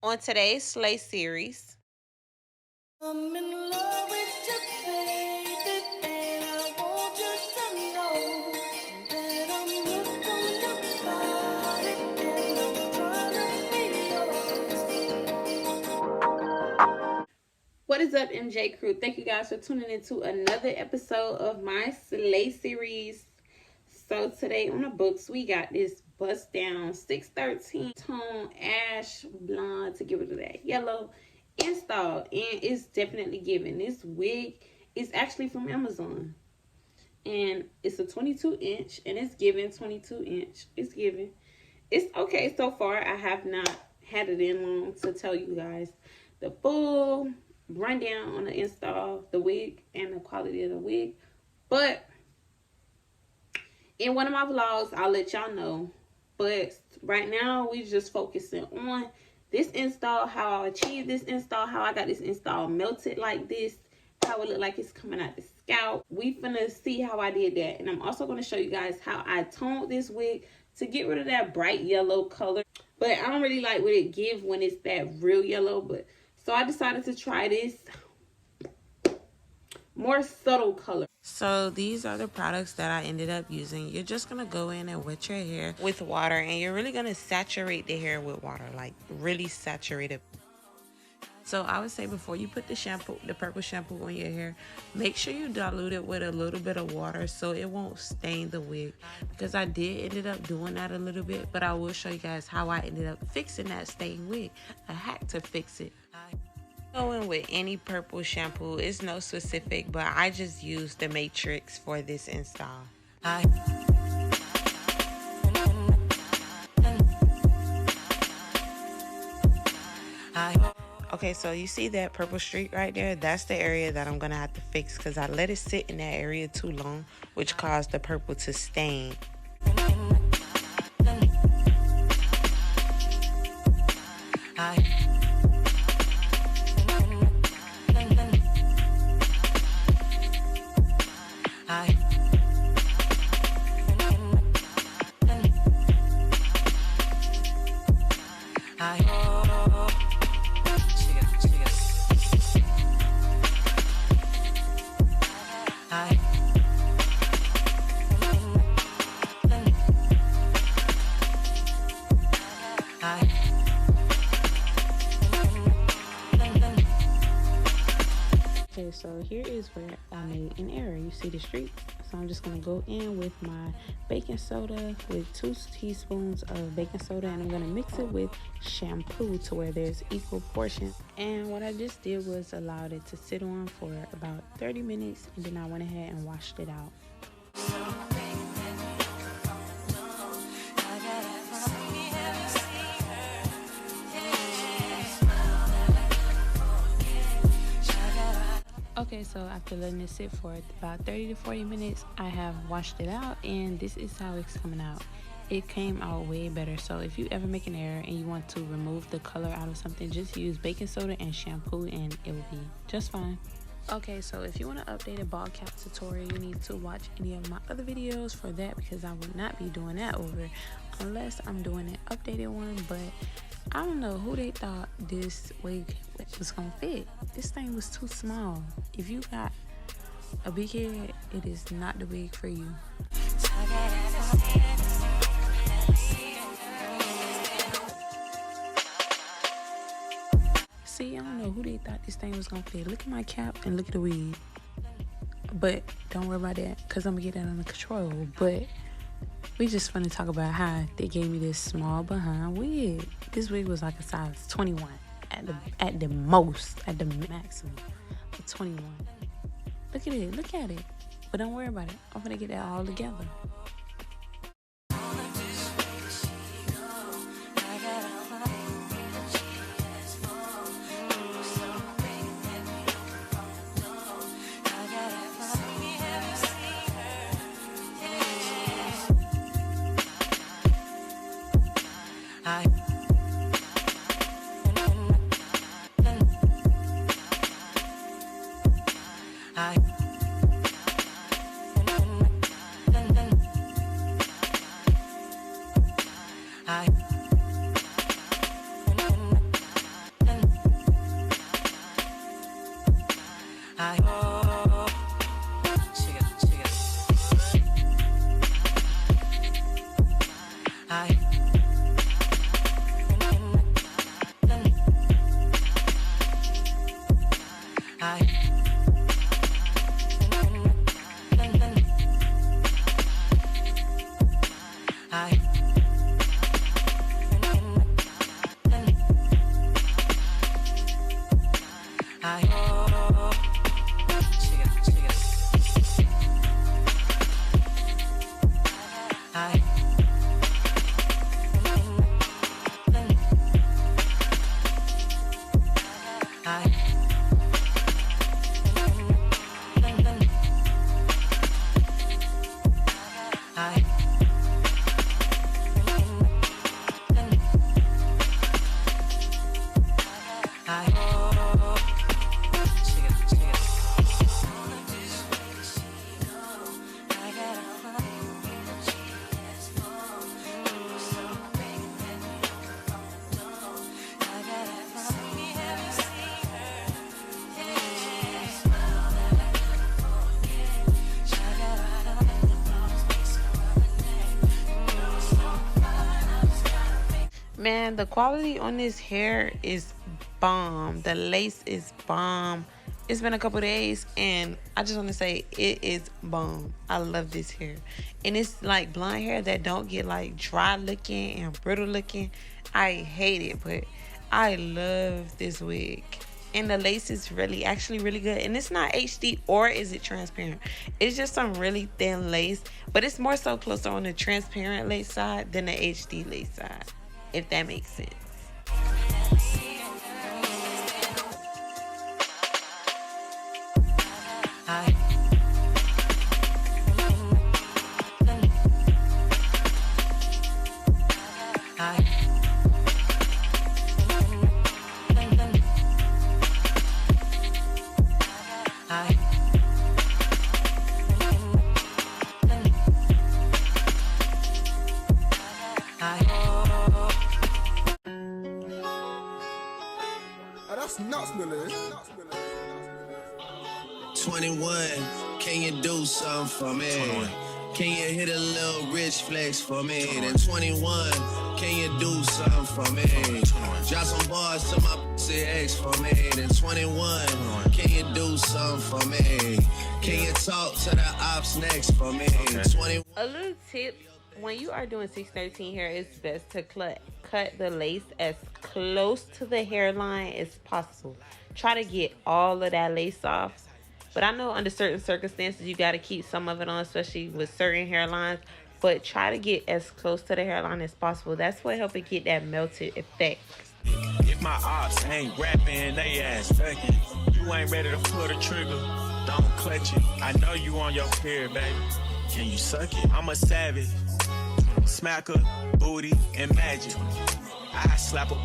On today's Slay series, I'm in love with you, baby, and I want you to know that I'm hooked on your body, and I'm trying to be yours. What is up, MJ crew? Thank you guys for tuning into another episode of my Slay series. So today on the books, we got this bust down 613 tone ash blonde to give it to that yellow installed, and it's definitely giving. This wig is actually from Amazon, and it's a 22-inch, and it's giving 22-inch. It's giving. It's okay so far. I have not had it in long to tell you guys the full rundown on the install, the wig, and the quality of the wig, but in one of my vlogs, I'll let y'all know. But right now, we just focusing on this install, how I achieved this install, how I got this install melted like this, how it look like it's coming out the scalp. We finna see how I did that. And I'm also gonna show you guys how I toned this wig to get rid of that bright yellow color. But I don't really like what it give when it's that real yellow. But so I decided to try this more subtle color. so these are the products that I ended up using. You're just going to go in and wet your hair with water, and you're really going to saturate the hair with water, like really saturate it. So I would say before you put the shampoo, the purple shampoo on your hair, make sure you dilute it with a little bit of water so it won't stain the wig, because I did ended up doing that a little bit, but I will show you guys how I ended up fixing that stained wig. I had to fix it. Go in with any purple shampoo. It's no specific, but I just used the Matrix for this install. Okay, so you see that purple streak right there? That's the area that I'm gonna have to fix because I let it sit in that area too long, which caused the purple to stain. Okay, so here is where I made an error. You see the streak? So I'm just going to go in with my baking soda with 2 teaspoons of baking soda, and I'm going to mix it with shampoo to where there's equal portions. And what I just did was allowed it to sit on for about 30 minutes, and then I went ahead and washed it out. Okay, so after letting it sit for about 30 to 40 minutes, I have washed it out, and this is how it's coming out. It came out way better. So if you ever make an error and you want to remove the color out of something, just use baking soda and shampoo and it will be just fine. Okay, so if you want to update a ball cap tutorial, you need to watch any of my other videos for that, because I will not be doing that over unless I'm doing an updated one. But I don't know who they thought this wig was gonna fit. This thing was too small. If you got a big head, it is not the wig for you. See, I don't know who they thought this thing was gonna fit. Look at my cap and look at the wig. But don't worry about that, because I'm gonna get that under control. But we just gonna talk about how they gave me this small behind wig. This wig was like a size 21 at the most, at the maximum, a 21. Look at it, look at it. But don't worry about it. I'm gonna get that all together. Man, the quality on this hair is bomb. The lace is bomb. It's been a couple days and I just want to say it is bomb. I love this hair. And it's like blonde hair that don't get like dry looking and brittle looking. I hate it, but I love this wig. And the lace is actually really good. And it's not HD or is it transparent. It's just some really thin lace. But it's more so closer on the transparent lace side than the HD lace side, if that makes sense. That's nuts, Millie. 21, can you do something for me? 21. Can you hit a little rich flex for me? 21. Then 21, can you do something for me? 21. Drop some bars to my pussy ex for me. Then 21, can you do something for me? Can you talk to the ops next for me? Okay. 21. A little tip, when you are doing 613 hair, it's best to cut the lace as close to the hairline as possible. Try to get all of that lace off. But I know under certain circumstances, you got to keep some of it on, especially with certain hairlines. But try to get as close to the hairline as possible. That's what helps it get that melted effect. If my ops ain't rapping, they ass fucking. You ain't ready to pull the trigger, don't clutch it. I know you on your period, baby. Can you suck it? I'm a savage. Smacker, booty, and magic. I slap a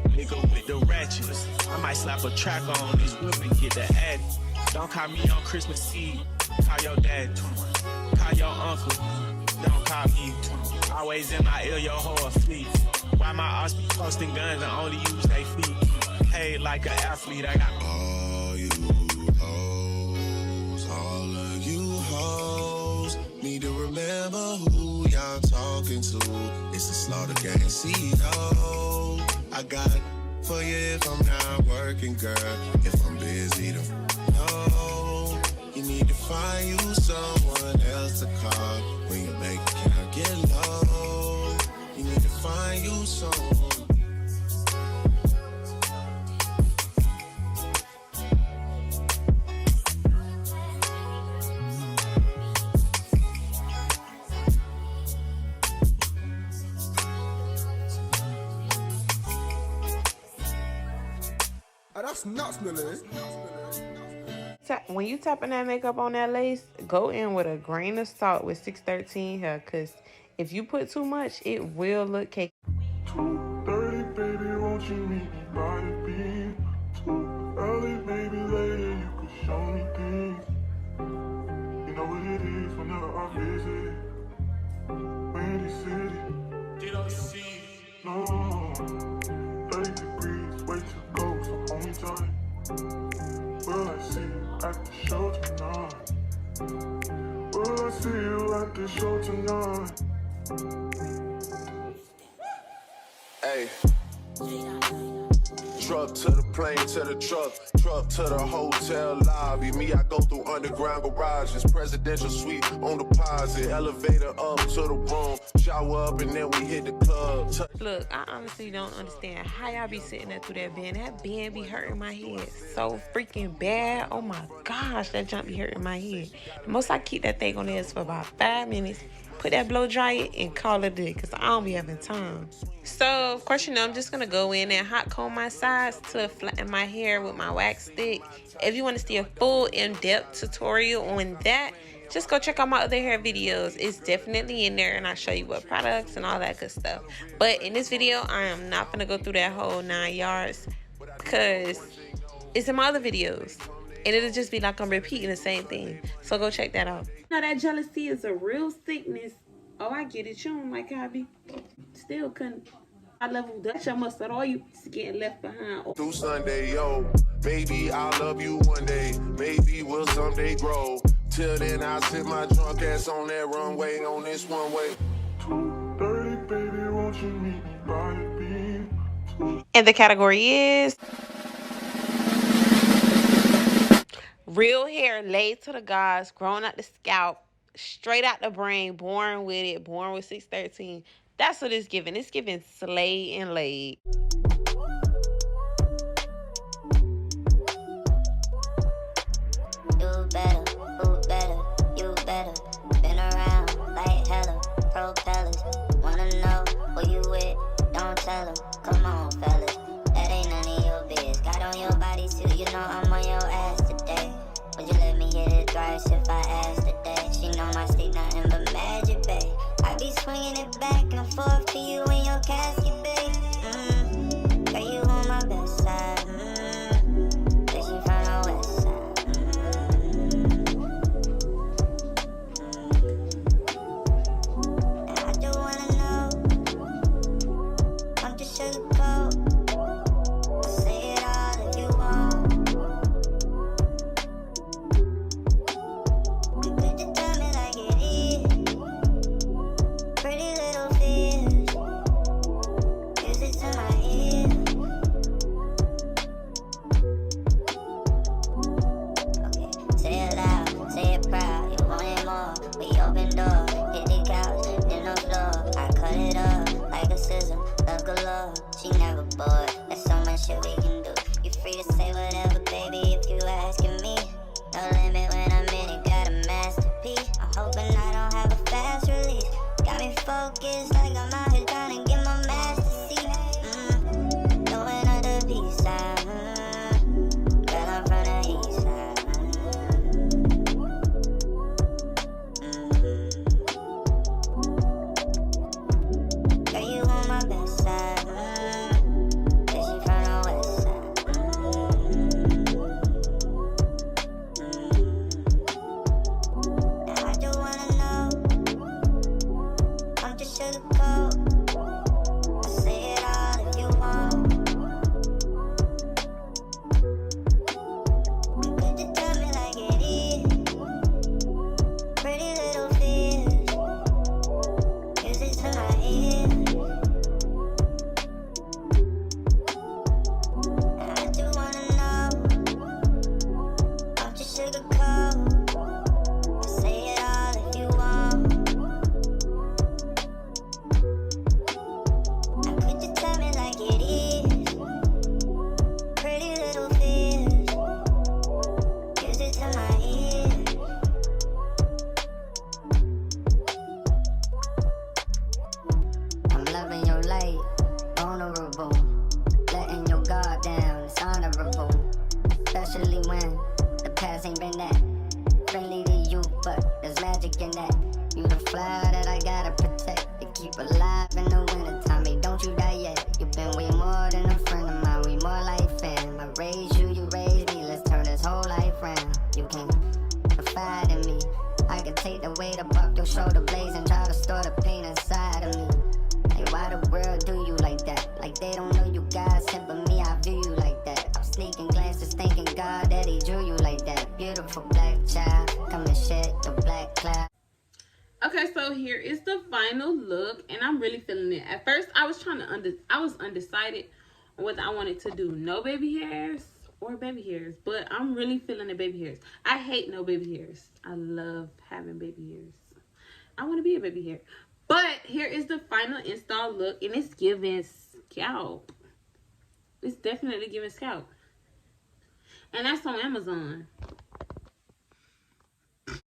nigga with the ratchets. I might slap a track on this whip and get the addy. Don't call me on Christmas Eve. Call your dad. Call your uncle. Don't call me. Always in my ear, your whole fleet. Why my ass be posting guns and only use they feet? Hey, like an athlete, I got all you hoes, all of you hoes. Need to remember who y'all talking to. It's the Slaughter Gang CEO. I got for you if I'm not working, girl. If I'm busy, don't know. You need to find you someone else to call when your bank account get low. You need to find you someone. That's nuts, Millie. When you tapping that makeup on that lace, go in with a grain of salt with 613 hair, because if you put too much, it will look cakey. 2:30, baby, won't you meet me by the beam? Too early, baby, later you could show me things. You know what it is whenever I visit Windy City. Did I see? No, 30 degrees, way to go, so hold me tight. Will I see you at the show tonight? Will I see you at the show tonight? Hey. Truck to the plane, to the truck to the hotel lobby. Me, I go through underground garages, presidential suite on deposit, elevator up to the room, shower up and then we hit the club. Look, I honestly don't understand how y'all be sitting there through that band. That band be hurting my head so freaking bad. Oh my gosh, that jump be hurting my head. The most I keep that thing on there is for about 5 minutes. Put that blow dry it and call it a day because I don't be having time. So, of course, you know, I'm just going to go in and hot comb my sides to flatten my hair with my wax stick. If you want to see a full in-depth tutorial on that, just go check out my other hair videos. It's definitely in there and I'll show you what products and all that good stuff. But in this video, I am not going to go through that whole 9 yards because it's in my other videos. And it'll just be like I'm repeating the same thing. So go check that out. You know that jealousy is a real sickness. Oh, I get it. You don't like how I be. Still couldn't. I leveled up. Your mustard. All you getting left behind. Through Sunday, yo. Maybe I'll love you one day. Maybe we'll someday grow. Till then, I'll sit my drunk ass on that runway on this one way. 2:30, baby, won't you meet me by the beach? And the category is real hair laid to the gods, grown out the scalp, straight out the brain, born with it, born with 613. That's what it's giving. It's giving slayed and laid. Do better, who better, you better. Been around like hella, propellers. Wanna know who you with? Don't tell them. Come on, fellas. That ain't none of your biz. Got on your body too, you know I'm on your ass today. Would you let me hit it thrice if I asked today? She know my stick nothing but magic, babe. I be swinging it back and forth to you in your casket, babe. Girl, you on my best side. Bitch, you from the west side. Now I do wanna know. I'm just sugarcoat. Say it all if you want. You could just tell me like it is. Pretty little fish. Use it to my ear. Okay, say it loud, say it proud. You want it more? We open door, hit the couch, then the floor. I cut it up like a scissor, love galore. She never bored. There's so much shit we can do. You free to say whatever, baby, if you asking me. No limit when I'm in it, got a masterpiece. I'm hoping I don't have a fast release. Got me focused like I'm out here trying to get my master seat. Going on the beach side. Girl, I'm from the east side. Girl, you on my best side. Bitch, you from the west side. Now I do wanna know. I'm just sugarcoat. Say it all if you want. You could just tell me like it is. Pretty little fish. Use it to my ear. Now I do wanna know. I'm just sugarcoat. Say it all if you want. Could you tell me like it is? Pretty little fish. Use it to my ear. I'm loving your light, vulnerable. Letting your guard down, it's honorable. Especially when the past ain't been that friendly to you, but there's magic in that. You the flower that I gotta protect to keep alive in the wintertime. Hey, don't you die yet. You've been way more than a friend of mine. We more like fam. I raised you, you raised me. Let's turn this whole life round. You can confide in me. I can take the weight up off your shoulder blades and try to store the pain inside of me. Hey, why the world do you like that? Like they don't know you guys sent, but me, I view you like that. I'm sneaking glances, thanking God that he drew you like that. Beautiful black child, come and shed the black cloud. Okay, so here is the final look, and I'm really feeling it. At first, I was undecided whether I wanted to do no baby hairs or baby hairs. But I'm really feeling the baby hairs. I hate no baby hairs. I love having baby hairs. I want to be a baby hair. But here is the final install look, and it's giving scalp. It's definitely giving scalp. And that's on Amazon.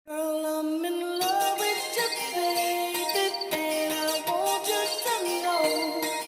Girl, I'm in love with your face.